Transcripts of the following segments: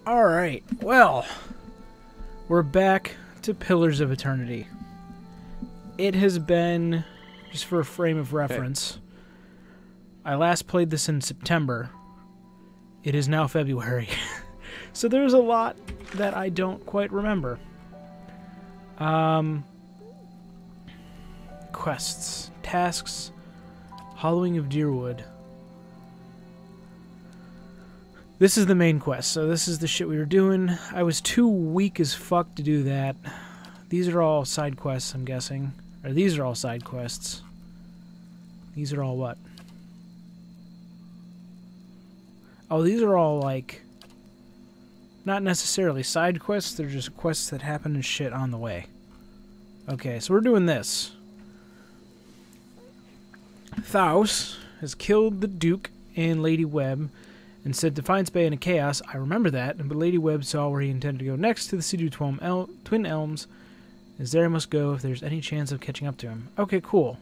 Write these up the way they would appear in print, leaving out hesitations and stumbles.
Alright, well, we're back to Pillars of Eternity. It has been, just for a frame of reference, I last played this in September. It is now February. So there's a lot that I don't quite remember. Quests, tasks, Hollowing of Deerwood. This is the main quest, so this is the shit we were doing. I was too weak as fuck to do that. These are all side quests, I'm guessing. Or these are all side quests. These are all what? Oh, these are all, like, not necessarily side quests, they're just quests that happen and shit on the way. Okay, so we're doing this. Thaus has killed the Duke and Lady Webb and said Defiance Bay in a chaos. I remember that, but Lady Webb saw where he intended to go next to the City of Twin Elms. Is there I must go if there's any chance of catching up to him. Okay, cool.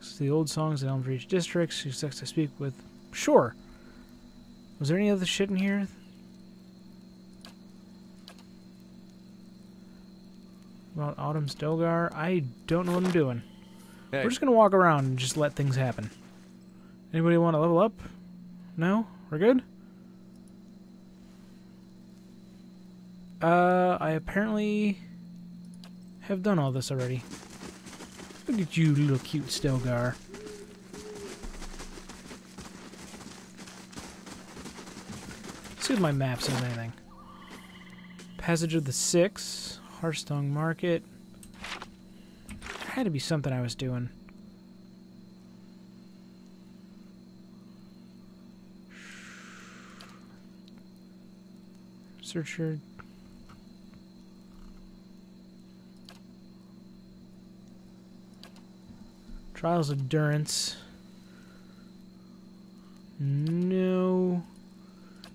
This is the old songs in Elm for each district. She expects to speak with... Sure. Was there any other shit in here? About Autumn's Dogar? I don't know what I'm doing. Hey. We're just going to walk around and just let things happen. Anybody want to level up? No? We're good? I apparently have done all this already. Look at you, little cute Stelgar. See if my map says anything. Passage of the Six, Hearthstone Market. There had to be something I was doing. Searcher. Trials of Durance. No.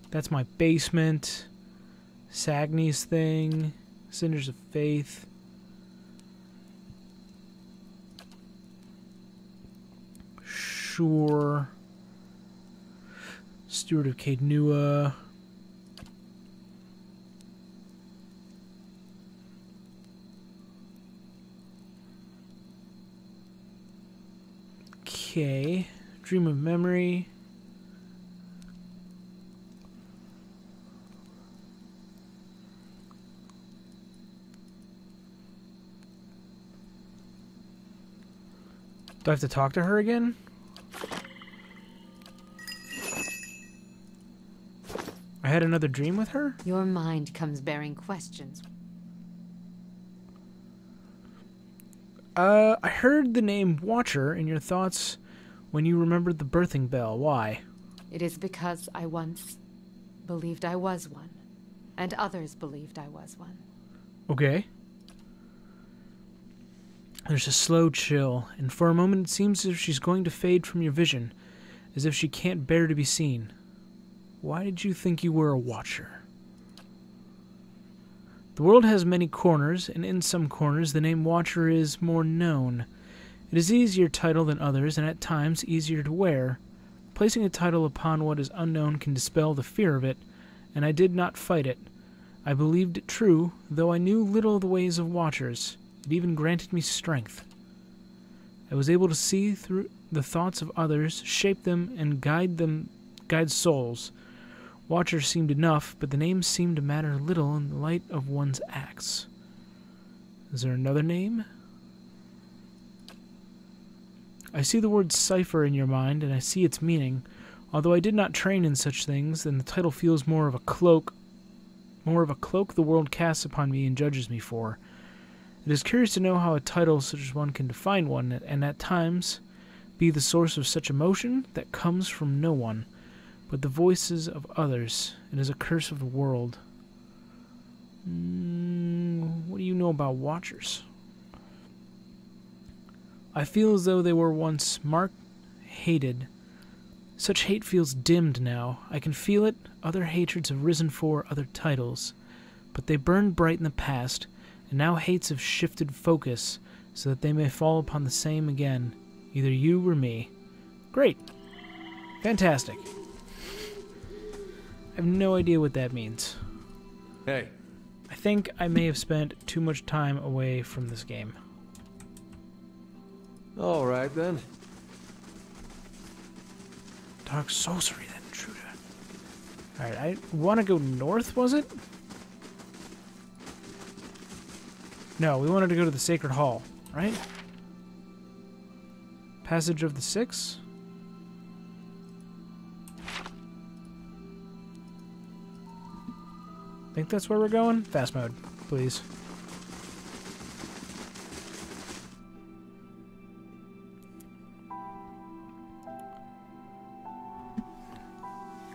That's my basement. Sagni's thing. Cinders of Faith. Sure. Steward of Cadenua. Okay. Dream of Memory. Do I have to talk to her again? I had another dream with her? Your mind comes bearing questions. I heard the name Watcher in your thoughts when you remembered the birthing bell. Why? It is because I once believed I was one, and others believed I was one. Okay. There's a slow chill, and for a moment it seems as if she's going to fade from your vision, as if she can't bear to be seen. Why did you think you were a Watcher? The world has many corners, and in some corners the name Watcher is more known. It is easier title than others, and at times easier to wear. Placing a title upon what is unknown can dispel the fear of it, and I did not fight it. I believed it true, though I knew little of the ways of Watchers. It even granted me strength. I was able to see through the thoughts of others, shape them, and guide souls. Watcher seemed enough, but the name seemed to matter little in the light of one's acts. Is there another name? I see the word cipher in your mind, and I see its meaning. Although I did not train in such things, then the title feels more of a cloak the world casts upon me and judges me for. It is curious to know how a title such as one can define one, and at times be the source of such emotion that comes from no one, but the voices of others. It is a curse of the world. What do you know about Watchers? I feel as though they were once marked, hated. Such hate feels dimmed now. I can feel it. Other hatreds have risen for other titles, but they burned bright in the past, and now hates have shifted focus so that they may fall upon the same again, either you or me. Great. Fantastic. I have no idea what that means. Hey. I think I may have spent too much time away from this game. All right, then. Dark sorcery, then, intruder. Alright, I want to go north, was it? No, we wanted to go to the Sacred Hall, right? Passage of the Six? Think that's where we're going? Fast mode, please.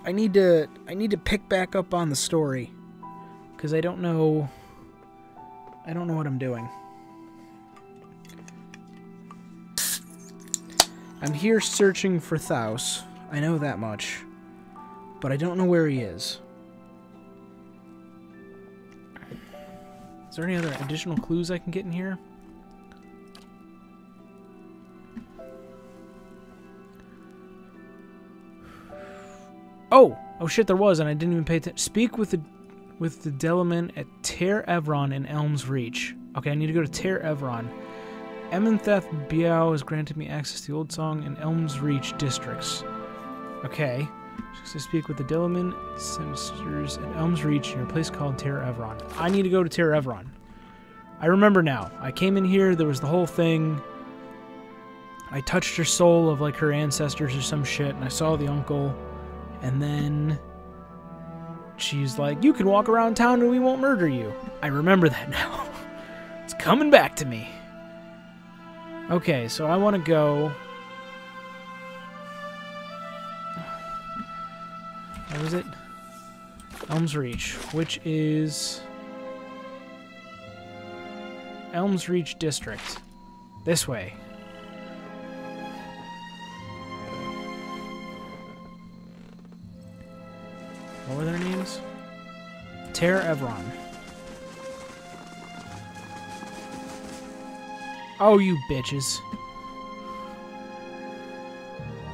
I need to pick back up on the story, because I don't know what I'm doing. I'm here searching for Thaus. I know that much, but I don't know where he is. Is there any other additional clues I can get in here? Oh shit, there was, and I didn't even pay attention. Speak with the Delaman at Ter Evron in Elm's Reach. Okay, I need to go to Ter Evron. Ementheth Biao has granted me access to the Old Song and Elm's Reach districts. Okay. So speak with the Delaman Sinisters at Elm's Reach in a place called Ter Evron. I need to go to Ter Evron. I remember now. I came in here, there was the whole thing. I touched her soul of like her ancestors or some shit, and I saw the uncle. And then she's like, you can walk around town and we won't murder you. I remember that now. It's coming back to me. Okay, so I want to go... What was it? Elm's Reach, which is... Elm's Reach District. This way. What were their names? Ter Evron. Oh, you bitches.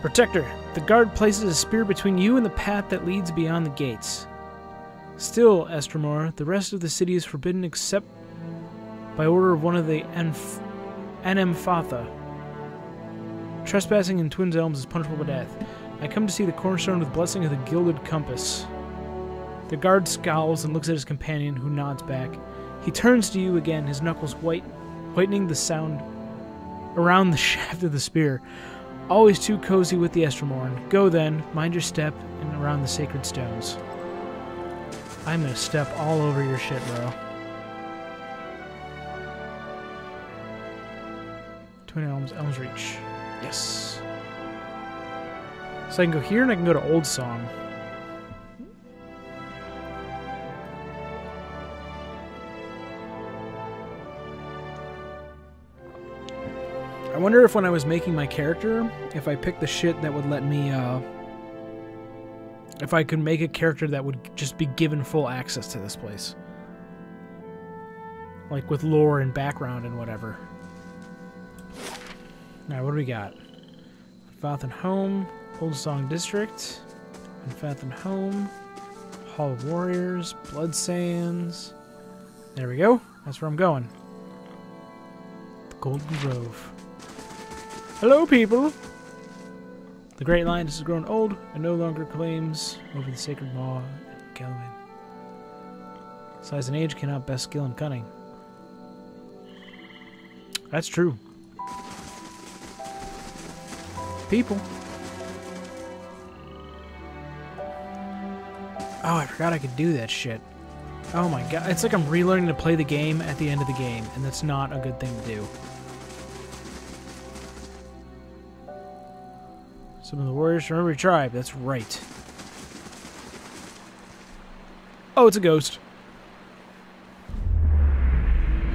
Protector, the guard places a spear between you and the path that leads beyond the gates. Still, Estremor, the rest of the city is forbidden except by order of one of the Anemfatha. Trespassing in Twin Elms is punishable by death. I come to see the cornerstone with blessing of the gilded compass. The guard scowls and looks at his companion, who nods back. He turns to you again, his knuckles whitening the sound around the shaft of the spear. Always too cozy with the Estremorn. Go then, mind your step, and around the sacred stones. I'm gonna step all over your shit, bro. Twin Elms, Elm's Reach. Yes. So I can go here and I can go to Old Song. I wonder if when I was making my character, if I picked the shit that would let me, if I could make a character that would just be given full access to this place. Like with lore and background and whatever. Alright, what do we got? Fathan Home, Old Song District, Fathan Home, Hall of Warriors, Blood Sands. There we go. That's where I'm going. The Golden Grove. Hello, people! The Great Lion has grown old and no longer claims over the sacred maw and Gelwin. Size and age cannot best skill and cunning. That's true. People. Oh, I forgot I could do that shit. Oh my god. It's like I'm relearning to play the game at the end of the game, and that's not a good thing to do. Some of the warriors from every tribe. That's right. Oh, it's a ghost.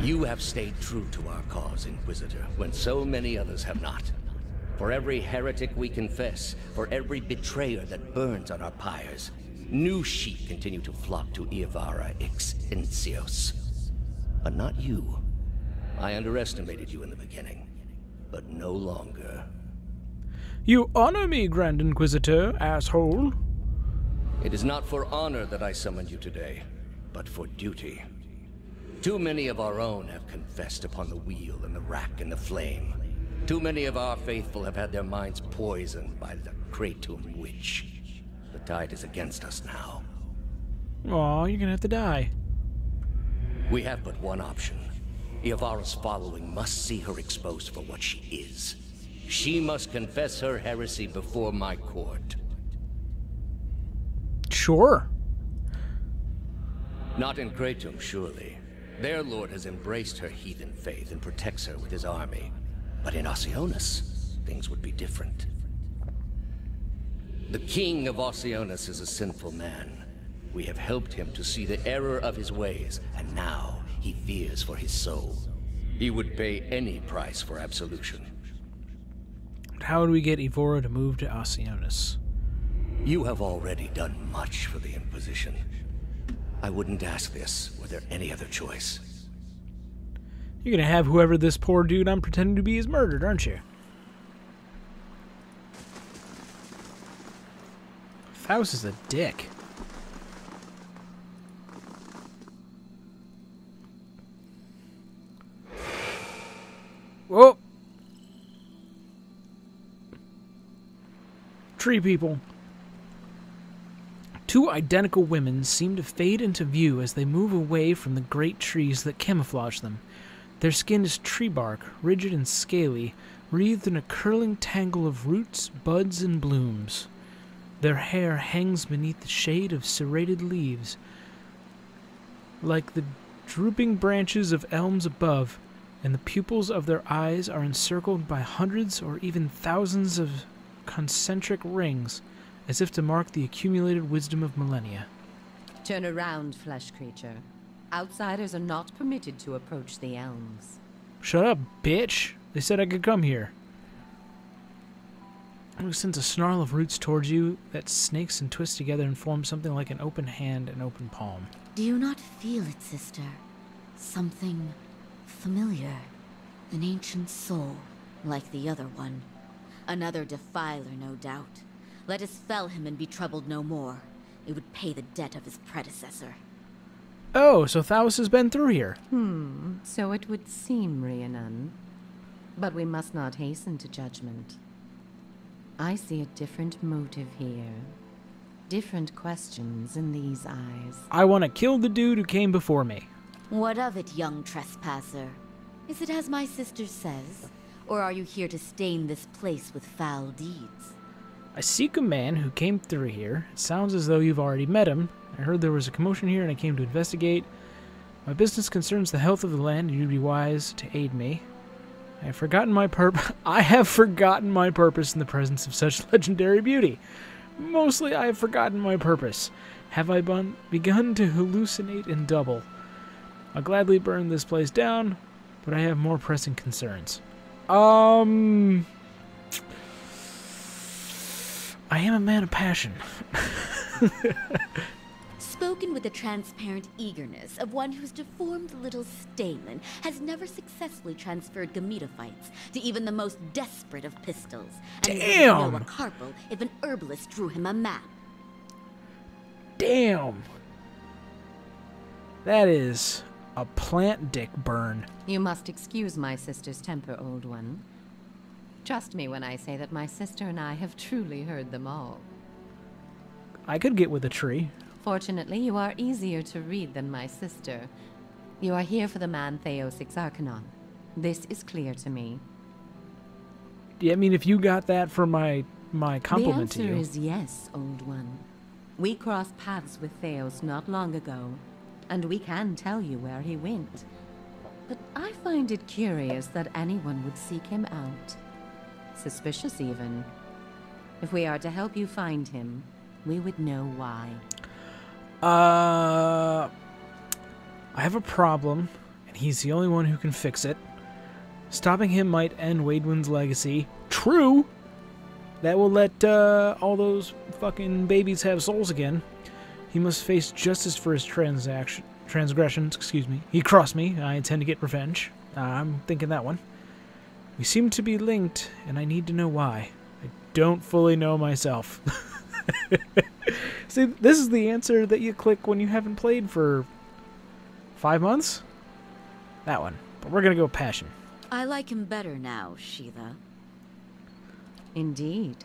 You have stayed true to our cause, Inquisitor, when so many others have not. For every heretic we confess, for every betrayer that burns on our pyres, new sheep continue to flock to Iavara Exencios. But not you. I underestimated you in the beginning, but no longer. You honor me, Grand Inquisitor, asshole. It is not for honor that I summoned you today, but for duty. Too many of our own have confessed upon the wheel and the rack and the flame. Too many of our faithful have had their minds poisoned by the Kratom witch. The tide is against us now. Aw, you're gonna have to die. We have but one option. Iavara's following must see her exposed for what she is. She must confess her heresy before my court. Sure. Not in Kratom, surely. Their lord has embraced her heathen faith and protects her with his army. But in Oceanus, things would be different. The king of Oceanus is a sinful man. We have helped him to see the error of his ways, and now he fears for his soul. He would pay any price for absolution. How do we get Ivora to move to Oceanus? You have already done much for the Inquisition. I wouldn't ask this were there any other choice. You're gonna have whoever this poor dude I'm pretending to be is murdered, aren't you? Faust is a dick. Whoa! Tree people. Two identical women seem to fade into view as they move away from the great trees that camouflage them. Their skin is tree bark, rigid and scaly, wreathed in a curling tangle of roots, buds, and blooms. Their hair hangs beneath the shade of serrated leaves, like the drooping branches of elms above, and the pupils of their eyes are encircled by hundreds or even thousands of concentric rings, as if to mark the accumulated wisdom of millennia. Turn around, flesh creature. Outsiders are not permitted to approach the elms. Shut up, bitch! They said I could come here. It sends a snarl of roots towards you that snakes and twists together and forms something like an open hand and open palm. Do you not feel it, sister? Something familiar. An ancient soul, like the other one. Another defiler, no doubt. Let us fell him and be troubled no more. It would pay the debt of his predecessor. Oh, so Thaus has been through here. So it would seem, Rhiannon. But we must not hasten to judgment. I see a different motive here. Different questions in these eyes. I want to kill the dude who came before me. What of it, young trespasser? Is it as my sister says? Or are you here to stain this place with foul deeds? I seek a man who came through here. It sounds as though you've already met him. I heard there was a commotion here and I came to investigate. My business concerns the health of the land and you'd be wise to aid me. I have forgotten my purpose in the presence of such legendary beauty. Mostly I have forgotten my purpose. Have I begun to hallucinate and double? I'll gladly burn this place down, but I have more pressing concerns. I am a man of passion. Spoken with the transparent eagerness of one whose deformed little stamen has never successfully transferred gametophytes to even the most desperate of pistols. And Damn! he would know a carpal if an herbalist drew him a map. Damn! That is a plant dick burn. You must excuse my sister's temper, old one. Trust me when I say that my sister and I have truly heard them all. I could get with a tree. Fortunately, you are easier to read than my sister. You are here for the man Theos Exarchanon. This is clear to me. Yeah, I mean, if you got that for my compliment to The you. answer is yes, old one. We crossed paths with Theos not long ago, and we can tell you where he went. But I find it curious that anyone would seek him out. Suspicious, even. If we are to help you find him, we would know why. I have a problem, and he's the only one who can fix it. Stopping him might end Waidwin's legacy. True! That will let all those fucking babies have souls again. He must face justice for his transgressions. Excuse me. He crossed me. I intend to get revenge. I'm thinking that one. We seem to be linked, and I need to know why. I don't fully know myself. See, this is the answer that you click when you haven't played for 5 months. That one. But we're gonna go passion. I like him better now, Shiva. Indeed.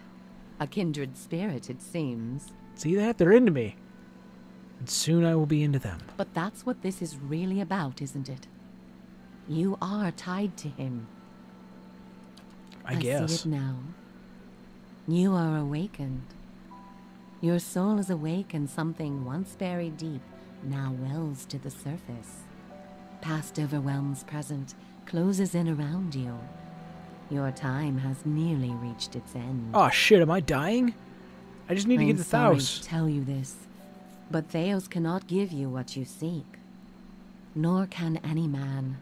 A kindred spirit, it seems. See that? They're into me. And soon I will be into them. But that's what this is really about, isn't it? You are tied to him. I guess. See it now. You are awakened. Your soul is awake, and something once buried deep now wells to the surface. Past overwhelms present, closes in around you. Your time has nearly reached its end. Oh shit, am I dying? I just need to get the sorry Thaus. to tell you this, but Theos cannot give you what you seek. Nor can any man.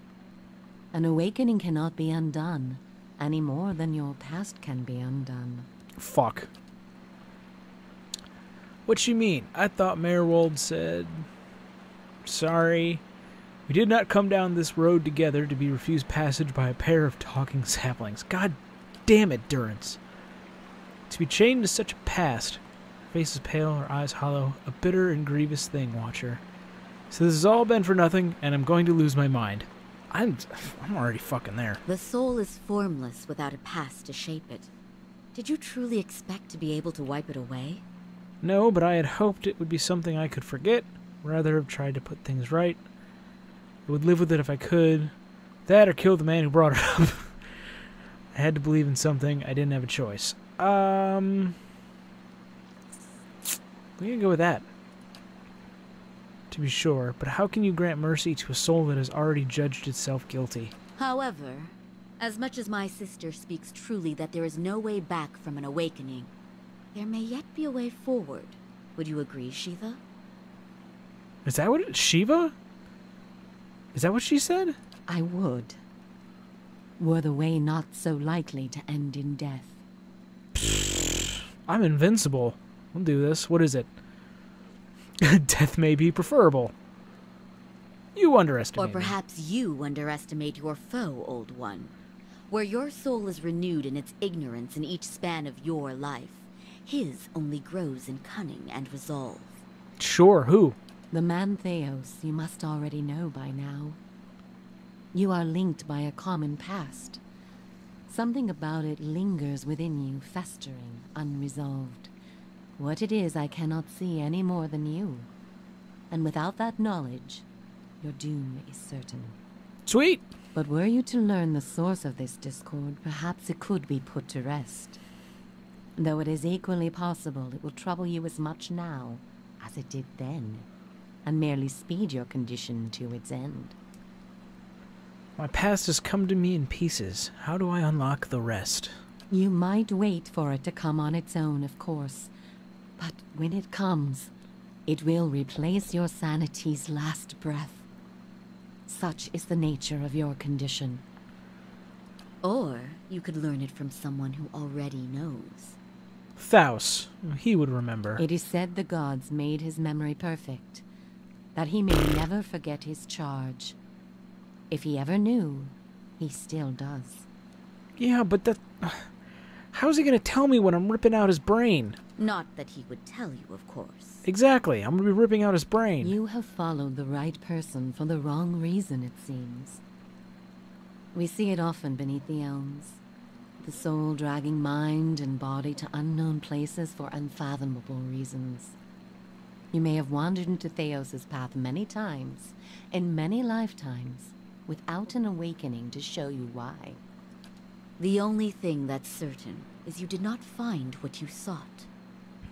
An awakening cannot be undone, any more than your past can be undone. Fuck. What you mean? I thought Merwold said... Sorry. We did not come down this road together to be refused passage by a pair of talking saplings. God damn it, Durance. To be chained to such a past. Her face is pale, her eyes hollow. A bitter and grievous thing, Watcher. So this has all been for nothing, and I'm going to lose my mind. I'm already fucking there. The soul is formless without a past to shape it. Did you truly expect to be able to wipe it away? No, but I had hoped it would be something I could forget, rather have tried to put things right. I would live with it if I could. That or kill the man who brought it up. I had to believe in something. I didn't have a choice. We can go with that. To be sure, but how can you grant mercy to a soul that has already judged itself guilty? However, as much as my sister speaks truly that there is no way back from an awakening, there may yet be a way forward. Would you agree, Shiva? Is that what Shiva? Is that what she said? I would. Were the way not so likely to end in death. I'm invincible. We'll do this. What is it? Death may be preferable. You underestimate Or perhaps you underestimate your foe, old one. Where your soul is renewed in its ignorance in each span of your life, his only grows in cunning and resolve. Sure, who? The man Theos you must already know by now. You are linked by a common past. Something about it lingers within you, festering, unresolved. What it is I cannot see any more than you. And without that knowledge, your doom is certain. Sweet! But were you to learn the source of this discord, perhaps it could be put to rest. Though it is equally possible it will trouble you as much now as it did then, and merely speed your condition to its end. My past has come to me in pieces. How do I unlock the rest? You might wait for it to come on its own, of course. But when it comes, it will replace your sanity's last breath. Such is the nature of your condition. Or you could learn it from someone who already knows. Thaus. He would remember. It is said the gods made his memory perfect, that he may never forget his charge. If he ever knew, he still does. Yeah, but that... How's he gonna tell me when I'm ripping out his brain? Not that he would tell you, of course. Exactly. I'm gonna be ripping out his brain. You have followed the right person for the wrong reason, it seems. We see it often beneath the elms. The soul dragging mind and body to unknown places for unfathomable reasons. You may have wandered into Theos' path many times, in many lifetimes, without an awakening to show you why. The only thing that's certain is you did not find what you sought.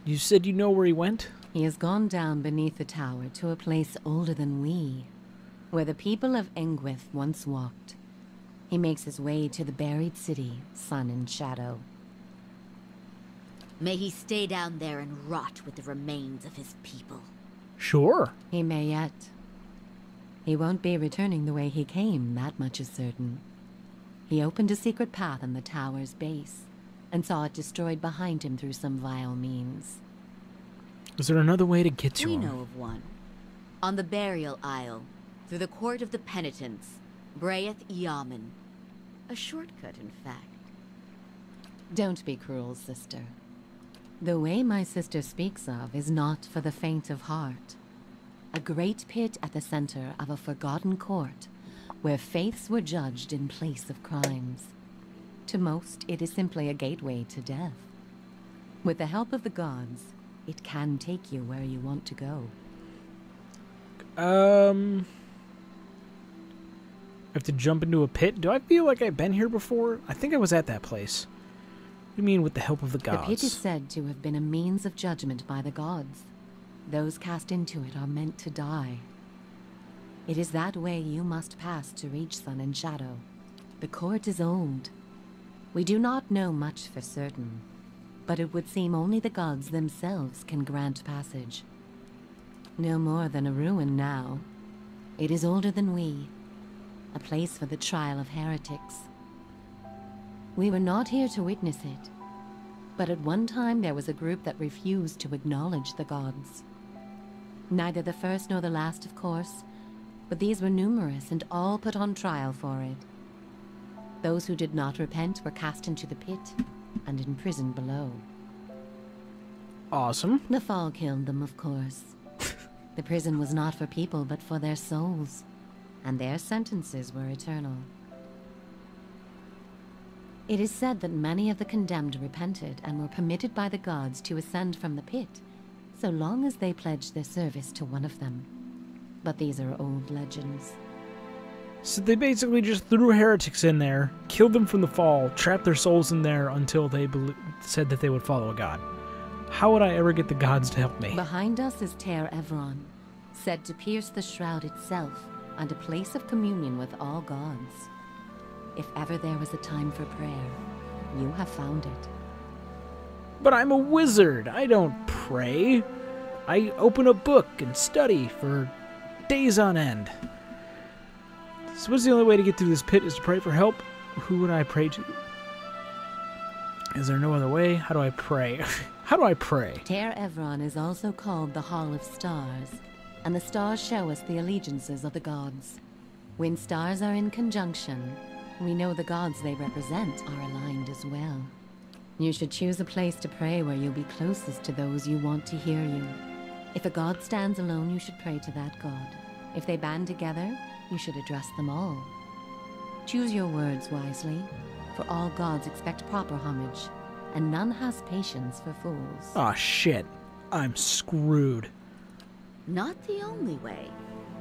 You said you know where he went? He has gone down beneath the tower to a place older than we, where the people of Engwith once walked. He makes his way to the buried city, Sun and Shadow. May he stay down there and rot with the remains of his people. Sure. He may yet. He won't be returning the way he came, that much is certain. He opened a secret path in the tower's base, and saw it destroyed behind him through some vile means. Is there another way to get to We him? know of one. On the burial isle, through the court of the penitents, Braeth Yaman. A shortcut, in fact. Don't be cruel, sister. The way my sister speaks of is not for the faint of heart. A great pit at the center of a forgotten court, where faiths were judged in place of crimes. To most, it is simply a gateway to death. With the help of the gods, it can take you where you want to go. I have to jump into a pit? Do I feel like I've been here before? I think I was at that place. What do you mean with the help of the gods? The pit is said to have been a means of judgment by the gods. Those cast into it are meant to die. It is that way you must pass to reach Sun and Shadow. The court is old. We do not know much for certain, but it would seem only the gods themselves can grant passage. No more than a ruin now. It is older than we, a place for the trial of heretics. We were not here to witness it, but at one time there was a group that refused to acknowledge the gods. Neither the first nor the last, of course, but these were numerous and all put on trial for it. Those who did not repent were cast into the pit and imprisoned below. Awesome. The fall killed them, of course. The prison was not for people, but for their souls, and their sentences were eternal. It is said that many of the condemned repented and were permitted by the gods to ascend from the pit, so long as they pledged their service to one of them. But these are old legends. So they basically just threw heretics in there, killed them from the fall, trapped their souls in there until they said that they would follow a god. How would I ever get the gods to help me? Behind us is Ter Evron, said to pierce the shroud itself and a place of communion with all gods. If ever there was a time for prayer, you have found it. But I'm a wizard. I don't pray. I open a book and study for days on end. So what's the only way to get through this pit is to pray for help? Who would I pray to? Is there no other way? How do I pray? How do I pray? Ter Evron is also called the Hall of Stars, and the stars show us the allegiances of the gods. When stars are in conjunction, we know the gods they represent are aligned as well. You should choose a place to pray where you'll be closest to those you want to hear you. If a god stands alone, you should pray to that god. If they band together, you should address them all. Choose your words wisely, for all gods expect proper homage, and none has patience for fools. Aw, shit. I'm screwed. Not the only way.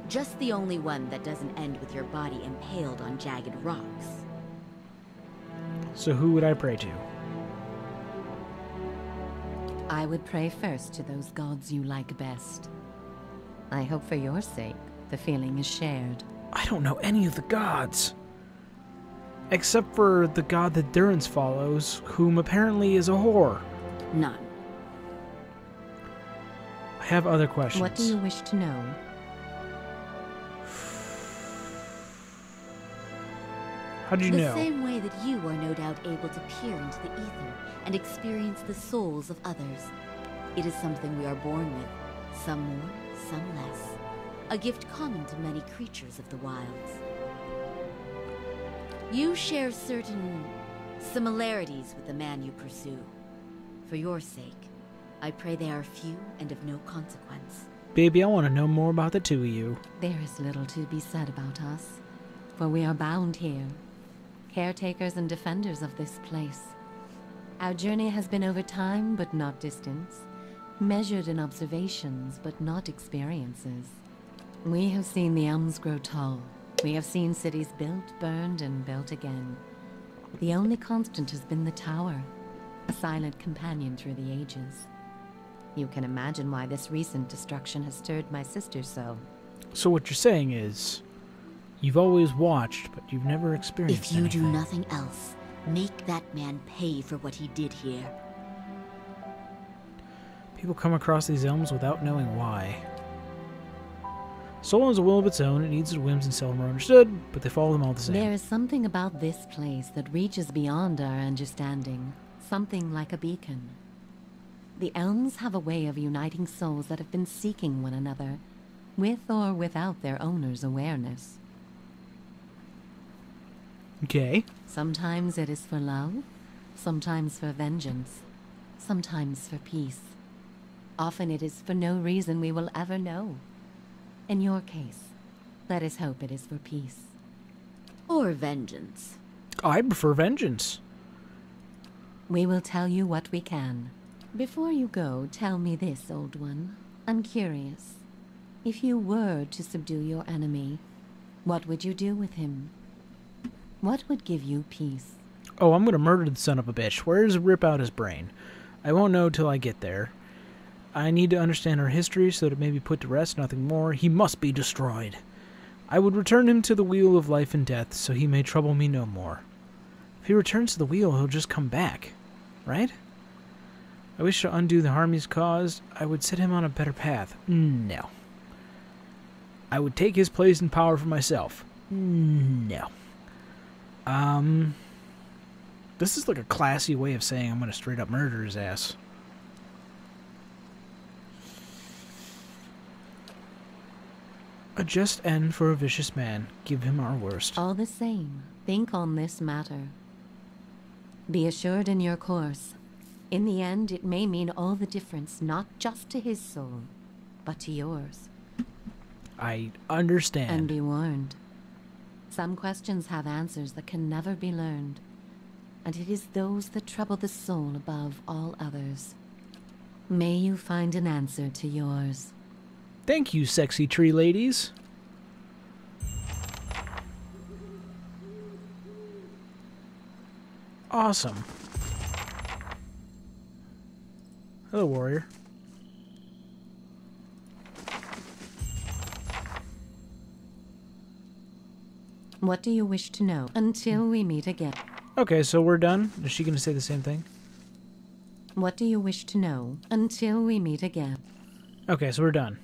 Just the only one that doesn't end with your body impaled on jagged rocks. So who would I pray to? I would pray first to those gods you like best. I hope for your sake, the feeling is shared. I don't know any of the gods. Except for the god that Durance follows, whom apparently is a whore. None. I have other questions. What do you wish to know? How do you know? The same way that you are no doubt able to peer into the ether and experience the souls of others. It is something we are born with, some more, some less. A gift common to many creatures of the wilds. You share certain similarities with the man you pursue. For your sake, I pray they are few and of no consequence. Baby, I want to know more about the two of you. There is little to be said about us, for we are bound here, caretakers and defenders of this place. Our journey has been over time, but not distance, measured in observations, but not experiences. We have seen the elms grow tall. We have seen cities built, burned, and built again. The only constant has been the tower, a silent companion through the ages. You can imagine why this recent destruction has stirred my sister so. So what you're saying is, you've always watched, but you've never experienced If you anything. do nothing else, make that man pay for what he did here. People come across these elms without knowing why. Soul has a will of its own, it needs its whims and seldom are understood, but they follow them all the same. There is something about this place that reaches beyond our understanding, something like a beacon. The elms have a way of uniting souls that have been seeking one another, with or without their owner's awareness. Okay. Sometimes it is for love, sometimes for vengeance. sometimes for peace. Often it is for no reason we will ever know. In your case, let us hope it is for peace. Or vengeance. I prefer vengeance. We will tell you what we can. Before you go, tell me this, old one. I'm curious. If you were to subdue your enemy, what would you do with him? What would give you peace? Oh, I'm gonna murder the son of a bitch. Where's rip out his brain? I won't know till I get there. I need to understand our history so that it may be put to rest, nothing more. He must be destroyed. I would return him to the wheel of life and death, so he may trouble me no more. If he returns to the wheel, he'll just come back, right? I wish to undo the harm he's caused. I would set him on a better path. No. I would take his place and power for myself. No. This is like a classy way of saying I'm going to straight up murder his ass. A just end for a vicious man. Give him our worst. All the same, think on this matter. Be assured in your course. In the end, it may mean all the difference, not just to his soul, but to yours. I understand. And be warned. Some questions have answers that can never be learned, and it is those that trouble the soul above all others. May you find an answer to yours. Thank you, sexy tree ladies. Awesome. Hello, warrior. What do you wish to know until we meet again? Okay, so we're done. Is she going to say the same thing? What do you wish to know until we meet again? Okay, so we're done.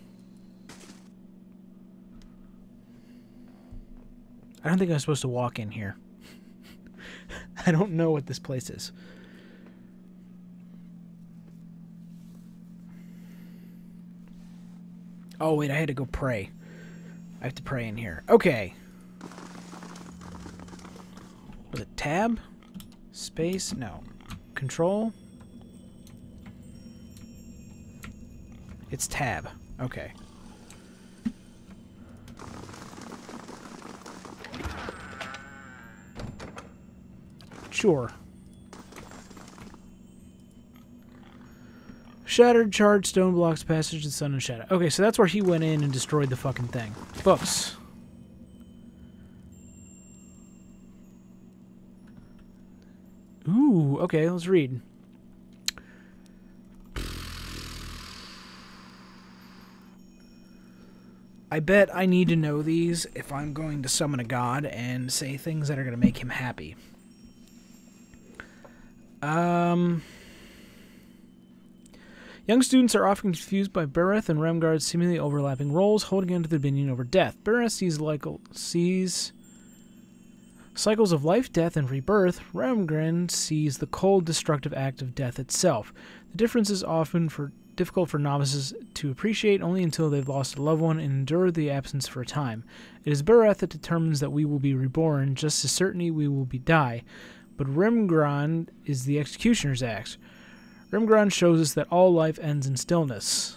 I don't think I'm supposed to walk in here. I don't know what this place is. Oh, wait, I had to go pray. I have to pray in here. Okay. Was it tab? Space? No. Control? It's tab. Okay. Sure. Shattered, charred stone blocks passage to sun and shadow. Okay, so that's where he went in and destroyed the fucking thing. Books. Ooh, okay, let's read. I bet I need to know these if I'm going to summon a god and say things that are going to make him happy. Young students are often confused by Bereth and Remgard's seemingly overlapping roles, holding on to their dominion over death. Bereth sees cycles of life, death, and rebirth. Remgard sees the cold, destructive act of death itself. The difference is often difficult for novices to appreciate only until they've lost a loved one and endured the absence for a time. It is Bereth that determines that we will be reborn, just as certainly we will die. But Remgard is the executioner's axe. Remgard shows us that all life ends in stillness.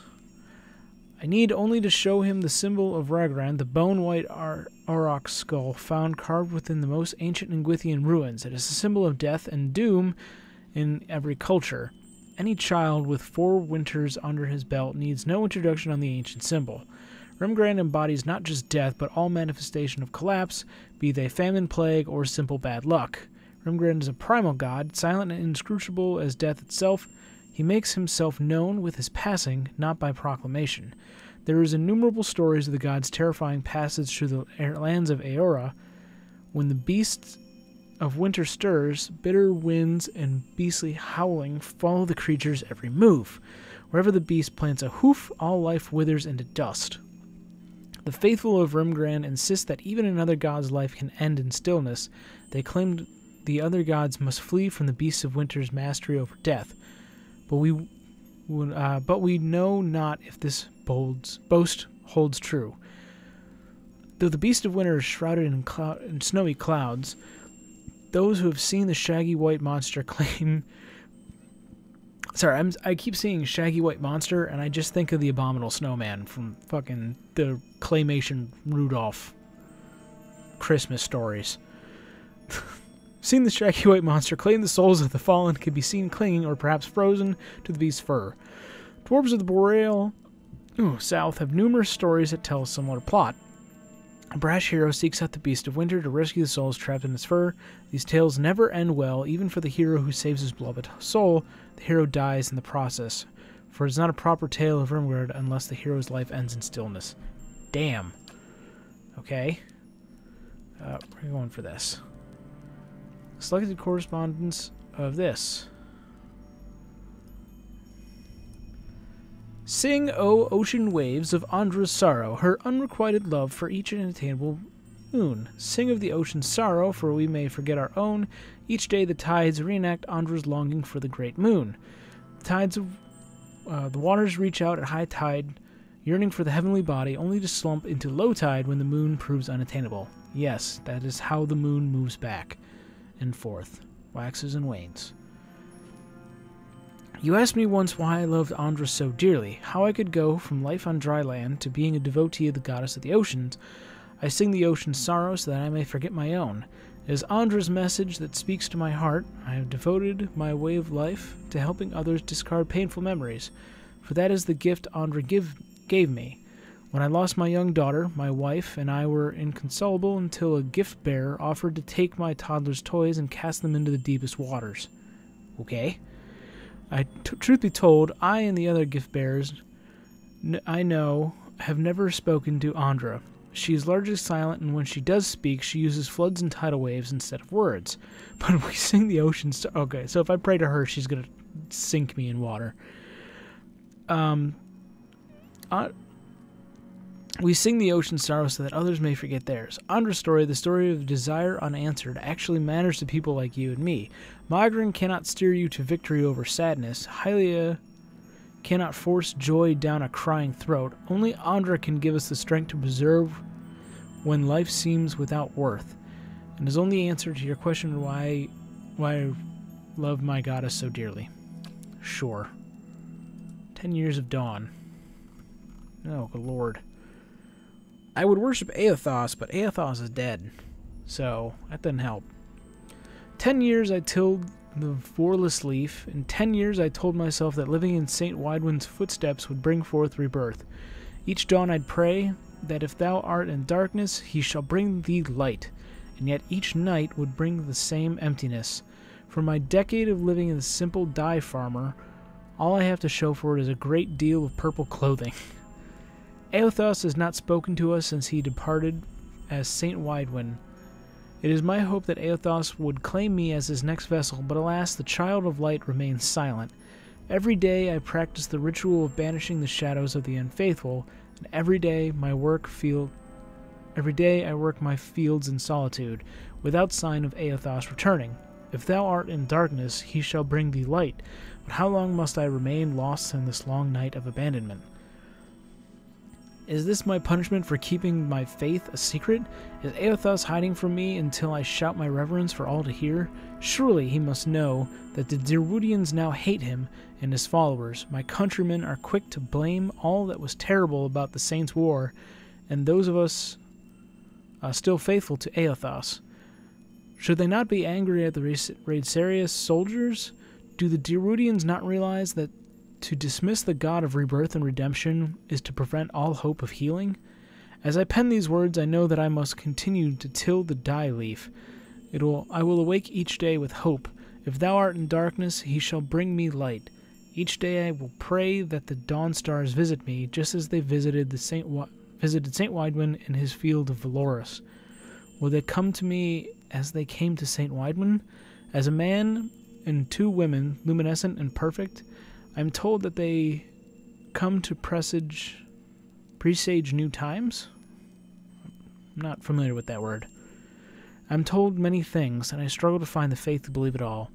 I need only to show him the symbol of Ragran, the bone-white auroch skull found carved within the most ancient Ingwithian ruins. It is a symbol of death and doom in every culture. Any child with 4 winters under his belt needs no introduction on the ancient symbol. Remgard embodies not just death, but all manifestation of collapse, be they famine, plague, or simple bad luck. Remgard is a primal god, silent and inscrutable as death itself. He makes himself known with his passing, not by proclamation. There is innumerable stories of the god's terrifying passage through the lands of Aora. When the beast of winter stirs, bitter winds and beastly howling follow the creature's every move. Wherever the beast plants a hoof, all life withers into dust. The faithful of Remgard insist that even another god's life can end in stillness. They claim the other gods must flee from the beasts of winter's mastery over death. But we know not if this boast holds true. Though the beast of winter is shrouded in snowy clouds, those who have seen the shaggy white monster claim Sorry, I keep seeing Shaggy White Monster, and I just think of the Abominable Snowman from fucking the claymation Rudolph Christmas stories. Seeing the Shaggy White Monster claim the souls of the fallen can be seen clinging or perhaps frozen to the beast's fur. Dwarves of the Boreal South have numerous stories that tell a similar plot. A brash hero seeks out the beast of winter to rescue the souls trapped in its fur. These tales never end well, even for the hero who saves his beloved soul. The hero dies in the process, for it is not a proper tale of Rimgard unless the hero's life ends in stillness. Damn. Okay. We're going for this. Selected correspondence of this. Sing, O ocean waves, of Andra's sorrow, her unrequited love for each unattainable moon. Sing of the ocean's sorrow, for we may forget our own. Each day the tides reenact Andra's longing for the great moon. The waters reach out at high tide, yearning for the heavenly body, only to slump into low tide when the moon proves unattainable. Yes, that is how the moon moves back and forth, waxes and wanes. You asked me once why I loved Andra so dearly, how I could go from life on dry land to being a devotee of the goddess of the oceans. I sing the ocean's sorrow so that I may forget my own. It is Andra's message that speaks to my heart. I have devoted my way of life to helping others discard painful memories, for that is the gift Andra gave me. When I lost my young daughter, my wife and I were inconsolable until a gift bearer offered to take my toddler's toys and cast them into the deepest waters. Okay. Truth be told, I and the other gift bearers I know have never spoken to Andra. She is largely silent, and when she does speak, she uses floods and tidal waves instead of words. But we sing the ocean's... Okay, so if I pray to her, she's going to sink me in water. We sing the ocean's sorrow so that others may forget theirs. Andra's story, the story of desire unanswered, actually matters to people like you and me. Magrin cannot steer you to victory over sadness. Hylia cannot force joy down a crying throat. Only Andra can give us the strength to preserve when life seems without worth. And his only answer to your question why I love my goddess so dearly. Sure. 10 years of dawn. Oh, good lord. I would worship Aethos, but Aethos is dead, so that doesn't help. 10 years I tilled the Vorless leaf. In 10 years I told myself that living in St. Widwin's footsteps would bring forth rebirth. Each dawn I'd pray that if thou art in darkness, he shall bring thee light, and yet each night would bring the same emptiness. For my decade of living as a simple dye farmer, all I have to show for it is a great deal of purple clothing. Aethos has not spoken to us since he departed as St. Widwin. It is my hope that Aethos would claim me as his next vessel, but alas, the Child of Light remains silent. Every day I practice the ritual of banishing the shadows of the unfaithful, and every day I work my fields in solitude, without sign of Aethos returning. If thou art in darkness, he shall bring thee light, but how long must I remain lost in this long night of abandonment? Is this my punishment for keeping my faith a secret? Is Aethos hiding from me until I shout my reverence for all to hear? Surely he must know that the Darudians now hate him and his followers. My countrymen are quick to blame all that was terrible about the Saints' War, and those of us still faithful to Aethos. Should they not be angry at the Raidsarius soldiers? Do the Darudians not realize that to dismiss the god of rebirth and redemption is to prevent all hope of healing? As I pen these words, I know that I must continue to till the dye leaf. I will awake each day with hope. If thou art in darkness, he shall bring me light. Each day I will pray that the dawn stars visit me, just as they visited St. Widwin in his field of Valoris. Will they come to me as they came to St. Widwin? As a man and two women, luminescent and perfect, I am told that they come to presage new times? I'm not familiar with that word. I'm told many things, and I struggle to find the faith to believe it all.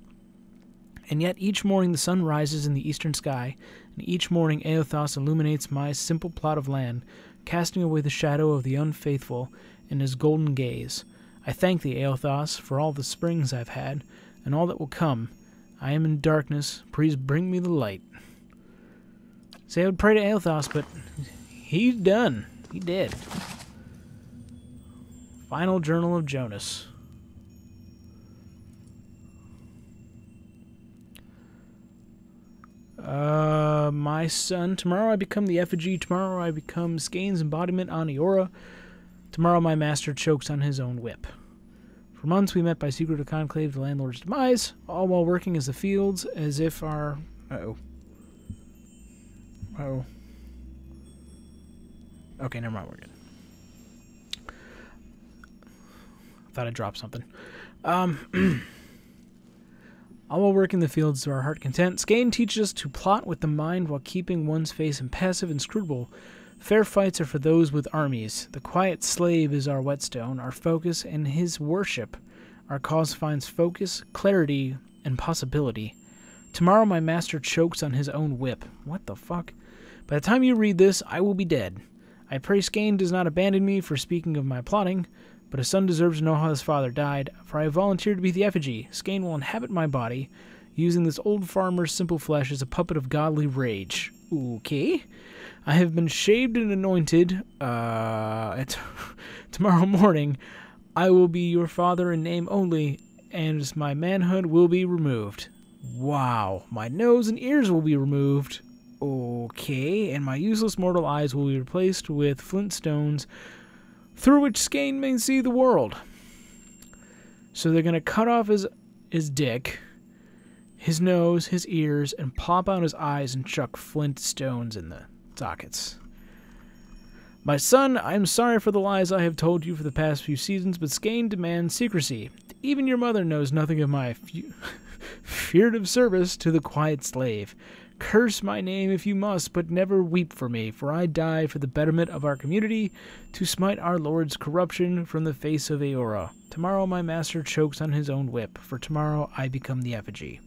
And yet each morning the sun rises in the eastern sky, and each morning Aethos illuminates my simple plot of land, casting away the shadow of the unfaithful in his golden gaze. I thank thee, Aethos, for all the springs I've had, and all that will come. I am in darkness. Please bring me the light. Say I would pray to Aethos, but he's done. He did. Final Journal of Jonas. My son, tomorrow I become the effigy. Tomorrow I become Skane's embodiment on Eora. Tomorrow my master chokes on his own whip. For months we met by secret conclave the landlord's demise, all while working as the fields as if our... Uh-oh. Okay, never mind, we're good. Thought I dropped something. All while working the fields to our heart content, Skane teaches us to plot with the mind while keeping one's face impassive and inscrutable. Fair fights are for those with armies. The quiet slave is our whetstone, our focus, and his worship. Our cause finds focus, clarity, and possibility. Tomorrow my master chokes on his own whip. What the fuck? By the time you read this, I will be dead. I pray Skane does not abandon me for speaking of my plotting, but a son deserves to know how his father died, for I have volunteered to be the effigy. Skane will inhabit my body, using this old farmer's simple flesh as a puppet of godly rage. Okay. I have been shaved and anointed. Tomorrow morning, I will be your father in name only, and my manhood will be removed. Wow. My nose and ears will be removed. Okay. And my useless mortal eyes will be replaced with flint stones, through which Skane may see the world. So they're going to cut off his dick, his nose, his ears, and pop out his eyes and chuck flint stones in the sockets. My son, I am sorry for the lies I have told you for the past few seasons, but Skane demands secrecy. Even your mother knows nothing of my furtive service to the quiet slave. Curse my name if you must, but never weep for me, for I die for the betterment of our community, to smite our Lord's corruption from the face of Eora. Tomorrow my master chokes on his own whip, for tomorrow I become the effigy.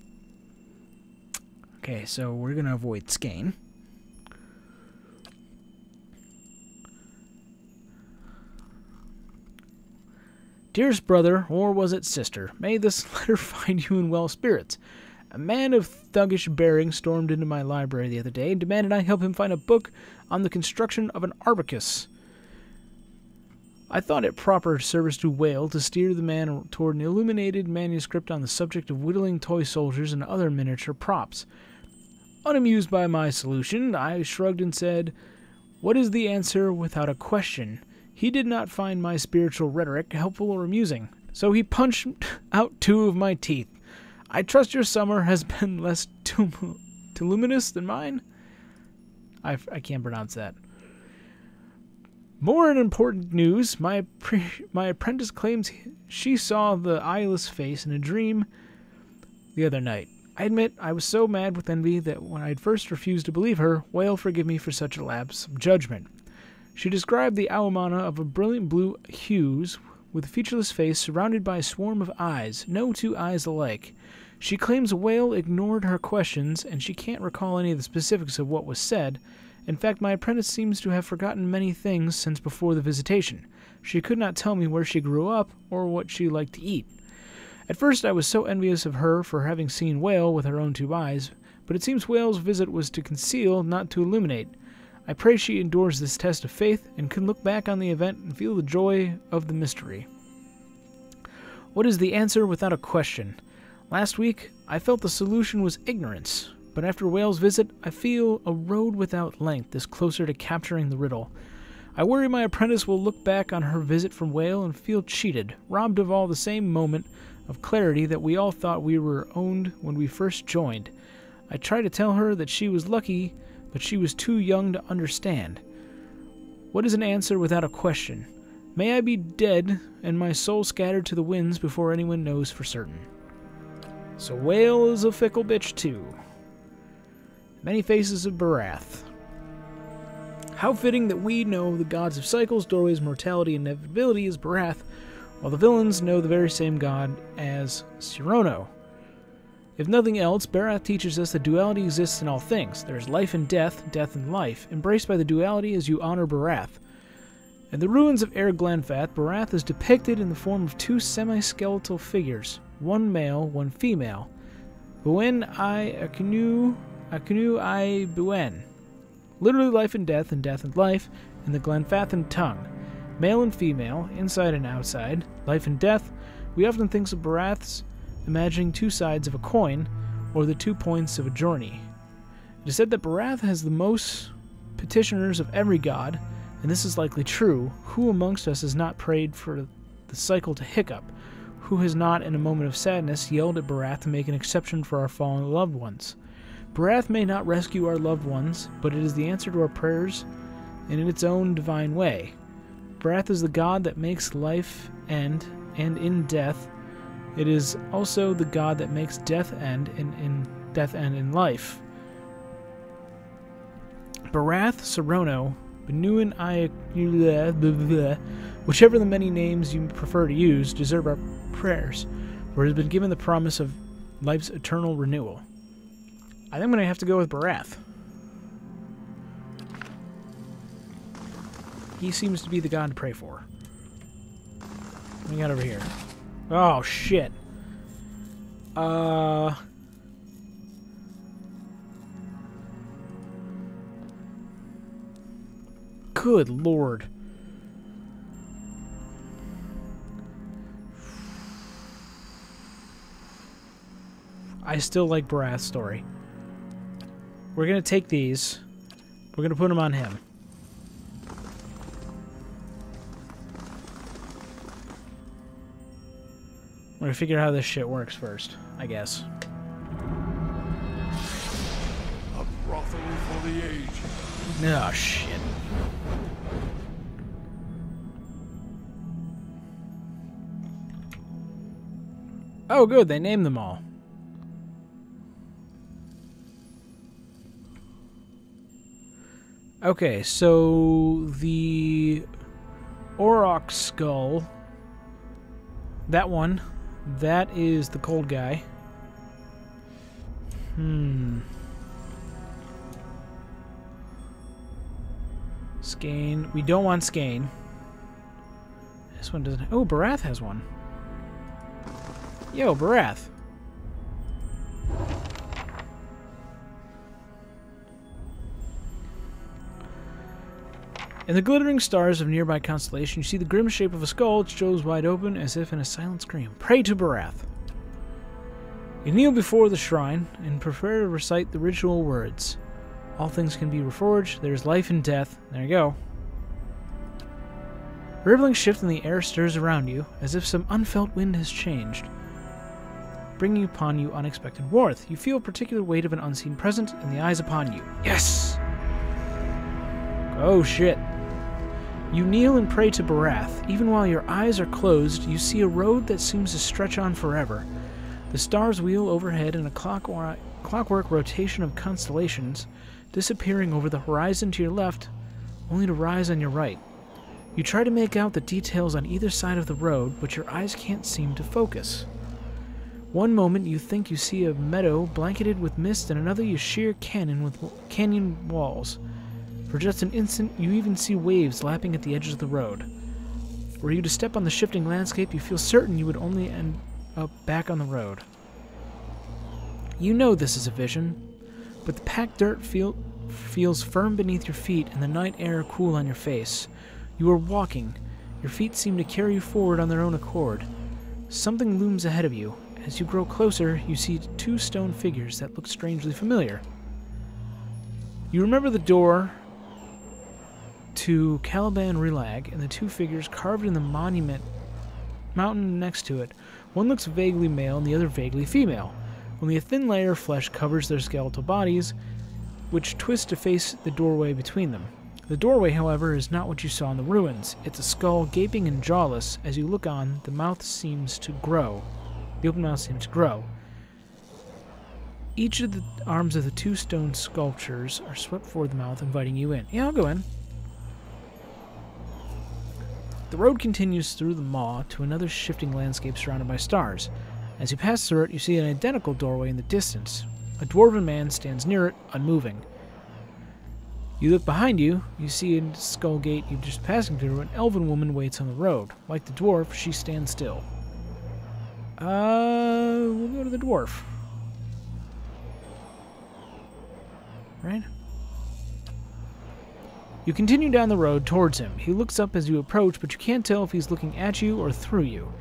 Okay, so we're going to avoid Skane. Dearest brother, or was it sister, may this letter find you in well spirits. A man of thuggish bearing stormed into my library the other day and demanded I help him find a book on the construction of an abacus. I thought it proper service to Whale to steer the man toward an illuminated manuscript on the subject of whittling toy soldiers and other miniature props. Unamused by my solution, I shrugged and said, "What is the answer without a question?" He did not find my spiritual rhetoric helpful or amusing, so he punched out 2 of my teeth. I trust your summer has been less luminous than mine? I can't pronounce that. More important news, my apprentice claims she saw the eyeless face in a dream the other night. I admit I was so mad with envy that when I first refused to believe her, Whale forgive me for such a lapse of judgment. She described the Awamana of a brilliant blue hues, with a featureless face surrounded by a swarm of eyes, no 2 eyes alike. She claims Whale ignored her questions, and she can't recall any of the specifics of what was said. In fact, my apprentice seems to have forgotten many things since before the visitation. She could not tell me where she grew up, or what she liked to eat. At first I was so envious of her for having seen Whale with her own 2 eyes, but it seems Whale's visit was to conceal, not to illuminate. I pray she endures this test of faith, and can look back on the event and feel the joy of the mystery. What is the answer without a question? Last week, I felt the solution was ignorance, but after Whale's visit, I feel a road without length is closer to capturing the riddle. I worry my apprentice will look back on her visit from Whale and feel cheated, robbed of all the same moment of clarity that we all thought we were owned when we first joined. I try to tell her that she was lucky, but she was too young to understand. What is an answer without a question? May I be dead and my soul scattered to the winds before anyone knows for certain. So Whale is a fickle bitch too. Many faces of Barath. How fitting that we know the gods of cycles, doorways, mortality, and inevitability as Barath, while the villains know the very same god as Sirono. If nothing else, Barath teaches us that duality exists in all things. There is life and death, death and life, embraced by the duality as you honor Barath. In the ruins of Air Glenfath, Barath is depicted in the form of 2 semi-skeletal figures, one male, one female. Buen I Buen. Literally life and death and life in the Glenfathan tongue. Male and female, inside and outside, life and death. We often think of Baraths imagining two sides of a coin or the 2 points of a journey. It is said that Barath has the most petitioners of every god, and this is likely true. Who amongst us has not prayed for the cycle to hiccup? Who has not, in a moment of sadness, yelled at Barath to make an exception for our fallen loved ones? Barath may not rescue our loved ones, but it is the answer to our prayers, and in its own divine way. Barath is the god that makes life end, and in death, it is also the god that makes death end, and in death end in life. Barath, Sarono, Benuin, whichever the many names you prefer to use, deserve our prayers, for it has been given the promise of life's eternal renewal. I think I'm going to have to go with Barath. He seems to be the god to pray for. What do we got over here? Oh, shit. Good lord. I still like Barath's story. We're going to take these. We're going to put them on him. We're going to figure out how this shit works first, I guess. A brothel for the aged. Oh, shit. Oh, good. They named them all. Okay, so the Auroch skull, that one, that is the cold guy. Skane. We don't want Skane. This one doesn't. Oh, Barath has one. Yo, Barath. In the glittering stars of nearby constellation, you see the grim shape of a skull, its jaws wide open, as if in a silent scream. Pray to Barath. You kneel before the shrine and prepare to recite the ritual words. All things can be reforged. There is life and death. There you go. A rippling shift in the air stirs around you, as if some unfelt wind has changed, bringing upon you unexpected warmth. You feel a particular weight of an unseen presence in the eyes upon you. Yes! Oh, shit. You kneel and pray to Barath. Even while your eyes are closed, you see a road that seems to stretch on forever. The stars wheel overhead in a clockwork rotation of constellations, disappearing over the horizon to your left, only to rise on your right. You try to make out the details on either side of the road, but your eyes can't seem to focus. One moment you think you see a meadow blanketed with mist, and another you sheer canyon walls. For just an instant, you even see waves lapping at the edges of the road. Were you to step on the shifting landscape, you feel certain you would only end up back on the road. You know this is a vision, but the packed dirt feels firm beneath your feet and the night air cool on your face. You are walking. Your feet seem to carry you forward on their own accord. Something looms ahead of you. As you grow closer, you see two stone figures that look strangely familiar. You remember the door to Caliban Relag and the two figures carved in the monument mountain next to it. One looks vaguely male and the other vaguely female. Only a thin layer of flesh covers their skeletal bodies, which twist to face the doorway between them. The doorway, however, is not what you saw in the ruins. It's a skull gaping and jawless. As you look on, the mouth seems to grow. The open mouth seems to grow. Each of the arms of the two stone sculptures are swept forward the mouth, inviting you in. Yeah, I'll go in. The road continues through the maw to another shifting landscape surrounded by stars. As you pass through it, you see an identical doorway in the distance. A dwarven man stands near it, unmoving. You look behind you, you see in the skull gate you're just passing through, an elven woman waits on the road. Like the dwarf, she stands still. We'll go to the dwarf. right? You continue down the road towards him. He looks up as you approach, but you can't tell if he's looking at you or through you.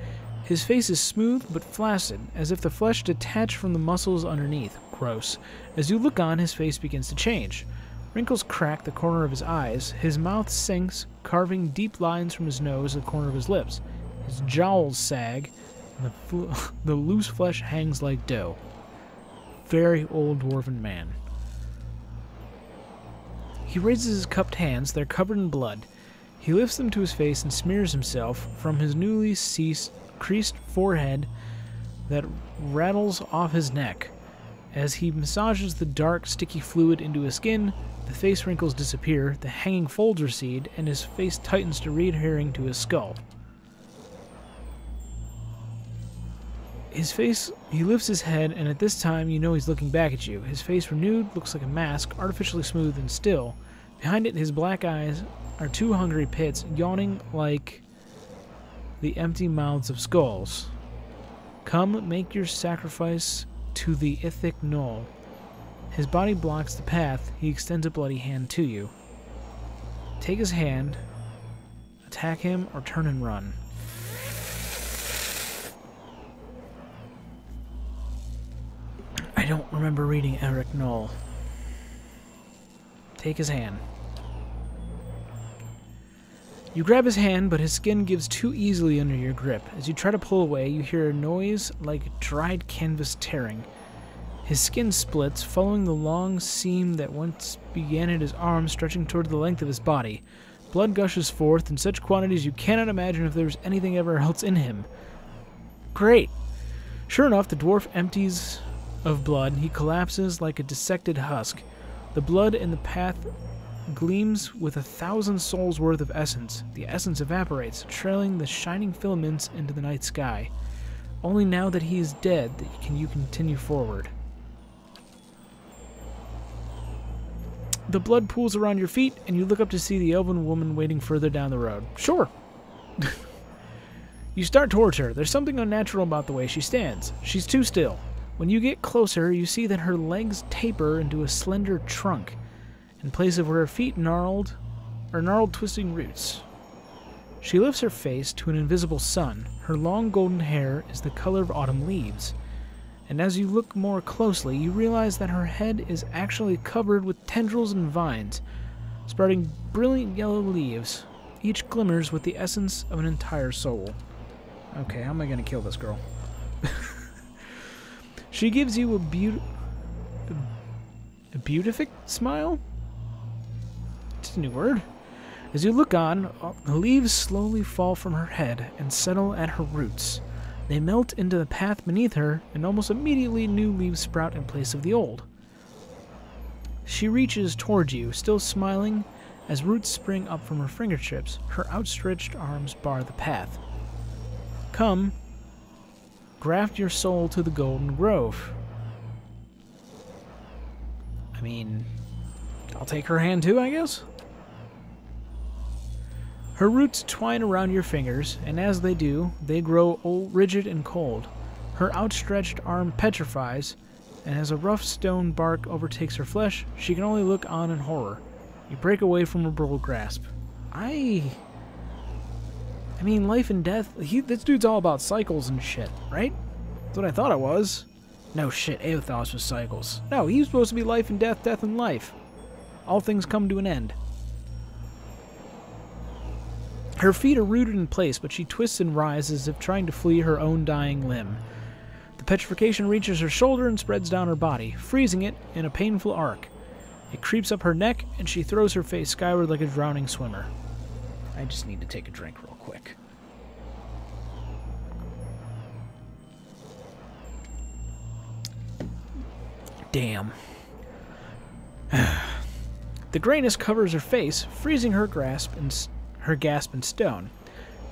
His face is smooth but flaccid, as if the flesh detached from the muscles underneath. Gross. As you look on, his face begins to change. Wrinkles crack the corner of his eyes. His mouth sinks, carving deep lines from his nose to the corner of his lips. His jowls sag, and the loose flesh hangs like dough. Very old dwarven man. He raises his cupped hands. They're covered in blood. He lifts them to his face and smears himself from his newly creased forehead that rattles off his neck. As he massages the dark, sticky fluid into his skin, the face wrinkles disappear, the hanging folds recede, and his face tightens to adhering to his skull. He lifts his head, and at this time you know he's looking back at you. His face renewed, looks like a mask, artificially smooth and still. Behind it, his black eyes are two hungry pits, yawning like the empty mouths of skulls. Come, make your sacrifice to the Ithic Knoll. His body blocks the path. He extends a bloody hand to you. Take his hand, attack him, or turn and run. I don't remember reading Eric Knoll. Take his hand. You grab his hand, but his skin gives too easily under your grip. As you try to pull away, you hear a noise like dried canvas tearing. His skin splits, following the long seam that once began at his arm, stretching toward the length of his body. Blood gushes forth in such quantities you cannot imagine if there was anything ever else in him. Great! Sure enough, the dwarf empties of blood. He collapses like a dissected husk. The blood in the path gleams with 1,000 souls worth of essence. The essence evaporates, trailing the shining filaments into the night sky. Only now that he is dead can you continue forward. The blood pools around your feet, and you look up to see the elven woman waiting further down the road. Sure. You start towards her. There's something unnatural about the way she stands. She's too still. When you get closer, you see that her legs taper into a slender trunk, in place of where her feet gnarled twisting roots. She lifts her face to an invisible sun. Her long golden hair is the color of autumn leaves. And as you look more closely, you realize that her head is actually covered with tendrils and vines, sprouting brilliant yellow leaves. Each glimmers with the essence of an entire soul. Okay, how am I going to kill this girl? She gives you a beatific smile? It's a new word. As you look on, the leaves slowly fall from her head and settle at her roots. They melt into the path beneath her, and almost immediately new leaves sprout in place of the old. She reaches toward you, still smiling, as roots spring up from her fingertips. Her outstretched arms bar the path. Come, graft your soul to the golden grove. I mean, I'll take her hand too, I guess? Her roots twine around your fingers, and as they do, they grow rigid and cold. Her outstretched arm petrifies, and as a rough stone bark overtakes her flesh, she can only look on in horror. You break away from her brutal grasp. I mean, life and death. This dude's all about cycles and shit, right? That's what I thought it was. No shit, Aethos was cycles. No, he was supposed to be life and death, death and life. All things come to an end. Her feet are rooted in place, but she twists and writhes as if trying to flee her own dying limb. The petrification reaches her shoulder and spreads down her body, freezing it in a painful arc. It creeps up her neck, and she throws her face skyward like a drowning swimmer. I just need to take a drink real quick. Damn. The grayness covers her face, freezing her gasp in stone.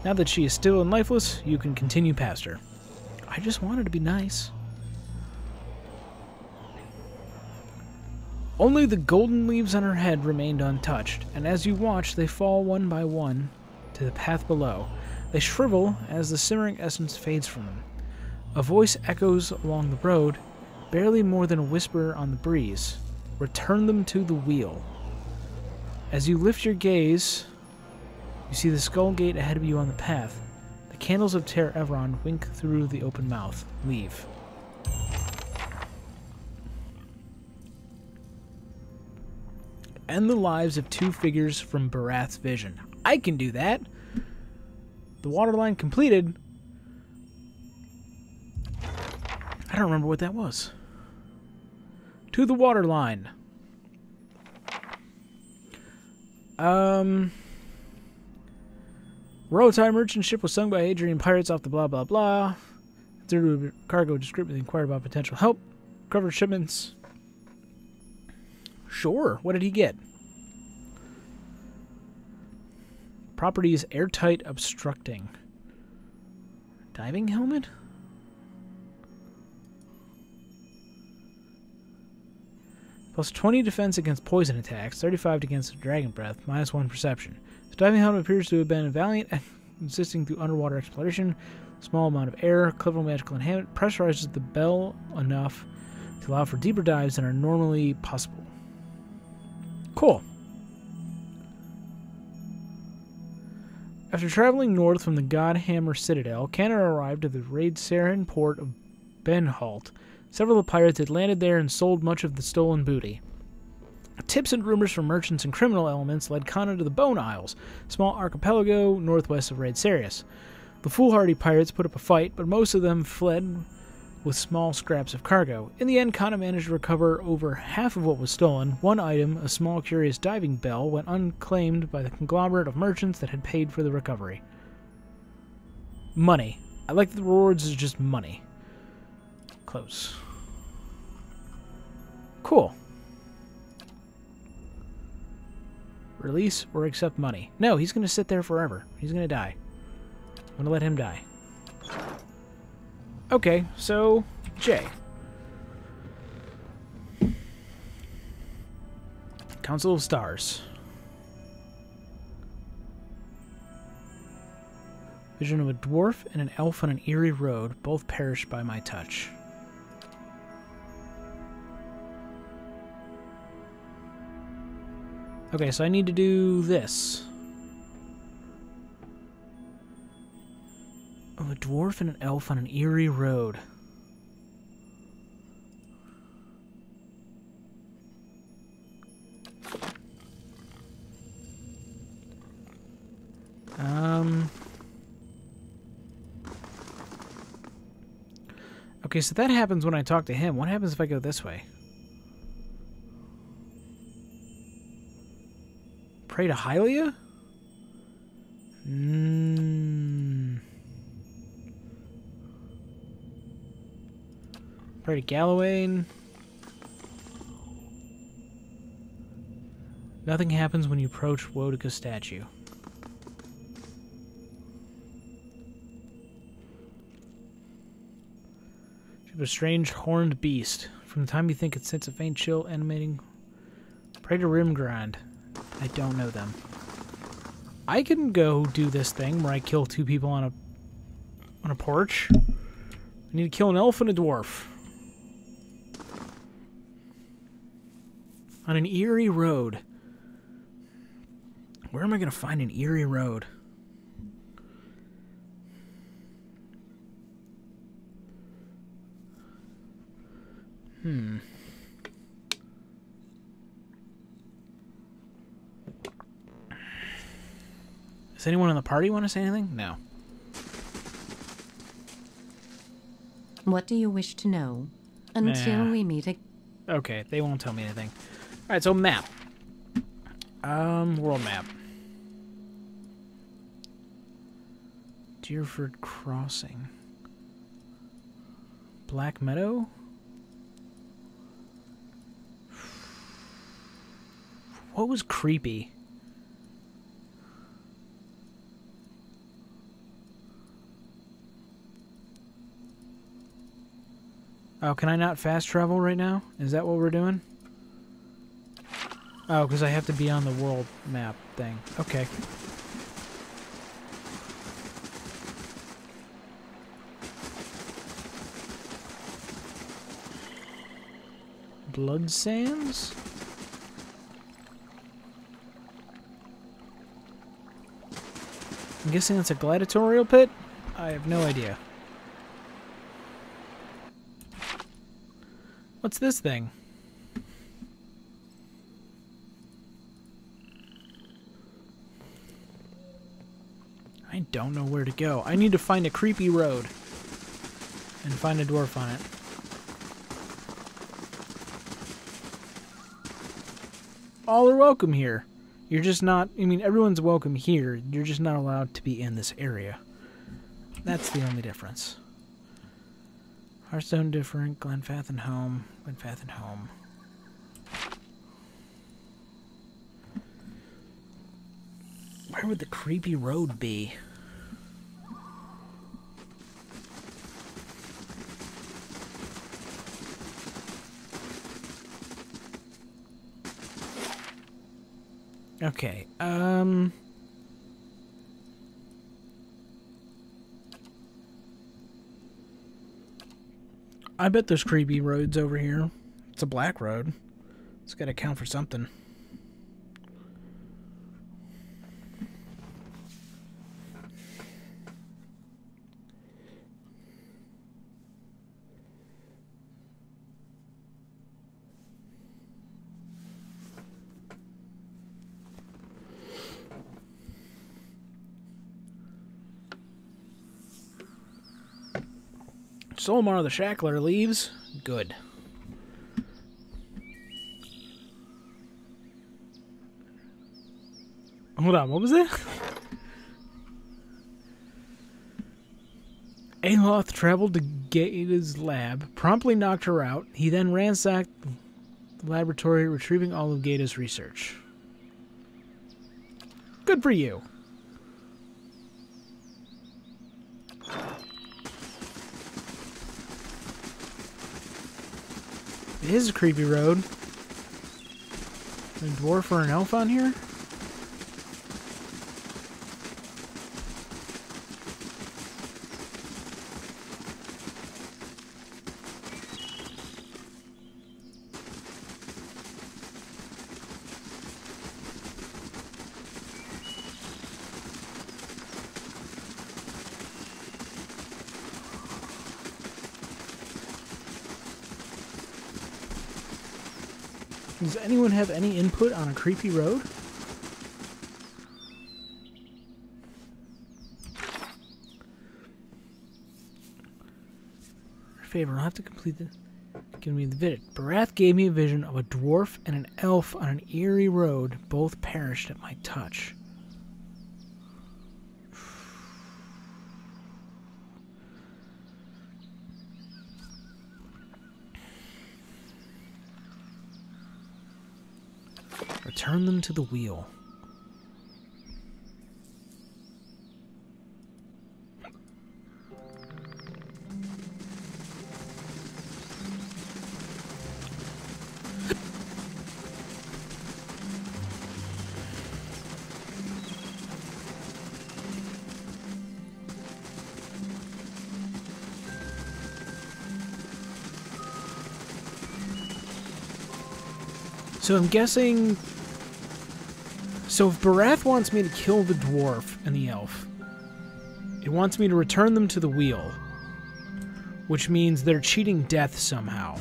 Now that she is still and lifeless, you can continue past her. I just wanted to be nice. Only the golden leaves on her head remained untouched, and as you watch, they fall one by one to the path below. They shrivel as the simmering essence fades from them. A voice echoes along the road, barely more than a whisper on the breeze. Return them to the wheel. As you lift your gaze, you see the skull gate ahead of you on the path. The candles of Ter Evron wink through the open mouth. Leave. End the lives of 2 figures from Barath's vision. I can do that. The waterline completed. I don't remember what that was. To the waterline. Roadside merchant ship was sunk by Adrian pirates off the blah blah blah. Through cargo discreetly inquired about potential help. Covered shipments. Sure. What did he get? Property is airtight obstructing. Diving helmet? Plus 20 defense against poison attacks, 35 against dragon breath, minus 1 perception. The diving helmet appears to have been valiant at insisting through underwater exploration. Small amount of air, clever magical enhancement, pressurizes the bell enough to allow for deeper dives than are normally possible. Cool. After traveling north from the Godhammer Citadel, Canada arrived at the Raid-Sarin port of Benhalt. Several of the pirates had landed there and sold much of the stolen booty. Tips and rumors from merchants and criminal elements led Kana to the Bone Isles, a small archipelago northwest of Raid-Sarius. The foolhardy pirates put up a fight, but most of them fled with small scraps of cargo. In the end, Kana managed to recover over half of what was stolen. One item, a small curious diving bell, went unclaimed by the conglomerate of merchants that had paid for the recovery. Money. I like that the rewards is just money. Close. Cool. Release or accept money. No, he's going to sit there forever. He's going to die. I'm going to let him die. Okay, so J. Council of Stars. Vision of a dwarf and an elf on an eerie road, both perished by my touch. Okay, so I need to do this. Oh, a dwarf and an elf on an eerie road. Okay, so that happens when I talk to him. What happens if I go this way? Pray to Hylia? Pray to Gallowayne. Nothing happens when you approach Wodika's statue. Ship a strange horned beast. From the time you think it sends a faint chill animating. Pray to Rimgrand. I don't know them. I can go do this thing where I kill 2 people on a porch. I need to kill an elf and a dwarf. On an eerie road. Where am I going to find an eerie road? Does anyone in the party want to say anything? No. What do you wish to know? Until we meet again. Okay, they won't tell me anything. Alright, so map. World map. Deerford Crossing. Black Meadow? What was creepy? Oh, can I not fast travel right now? Is that what we're doing? Oh, because I have to be on the world map thing. Okay. blood sands? I'm guessing that's a gladiatorial pit? I have no idea. What's this thing? I don't know where to go. I need to find a creepy road and find a dwarf on it. All are welcome here. You're just not... I mean, everyone's welcome here. You're just not allowed to be in this area. That's the only difference. Hearthstone different. Glenfathen home. Glenfathen home. Where would the creepy road be? Okay, I bet there's creepy roads over here. It's a black road. It's gotta count for something. Solmar the Shackler leaves. Good. Hold on, what was it? Aloth traveled to Gata's lab, promptly knocked her out. He then ransacked the laboratory, retrieving all of Gata's research. Good for you. It is a creepy road. A dwarf or an elf on here? Does anyone have any input on a creepy road? Favor, I'll have to complete the... Give me the visit. Barath gave me a vision of a dwarf and an elf on an eerie road. Both perished at my touch. Return them to the wheel. So I'm guessing... So if Barath wants me to kill the dwarf and the elf, it wants me to return them to the wheel, which means they're cheating death somehow.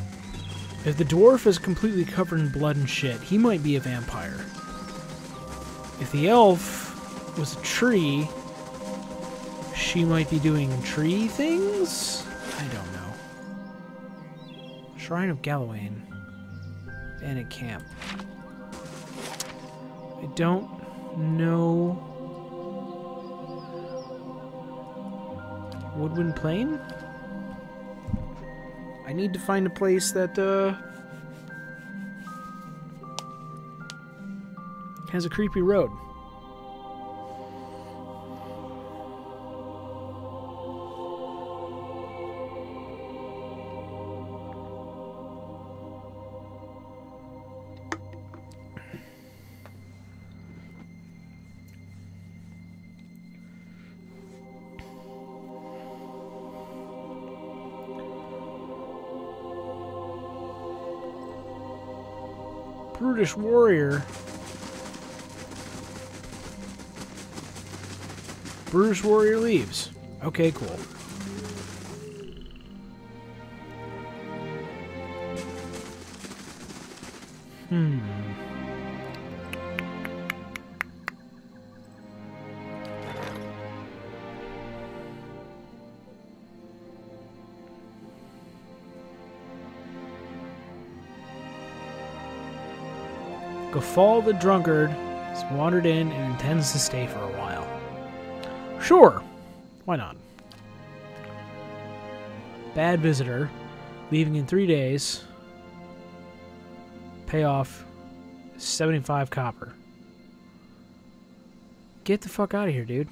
If the dwarf is completely covered in blood and shit, he might be a vampire. If the elf was a tree, she might be doing tree things? I don't know. Shrine of Galawain. Bandit camp. I don't know. Woodwind Plain? I need to find a place that has a creepy road. Brutish warrior. Brutish warrior leaves. Okay, cool. Gafal the drunkard has wandered in and intends to stay for a while. Sure, why not? Bad visitor, leaving in 3 days. Payoff 75 copper. Get the fuck out of here, dude.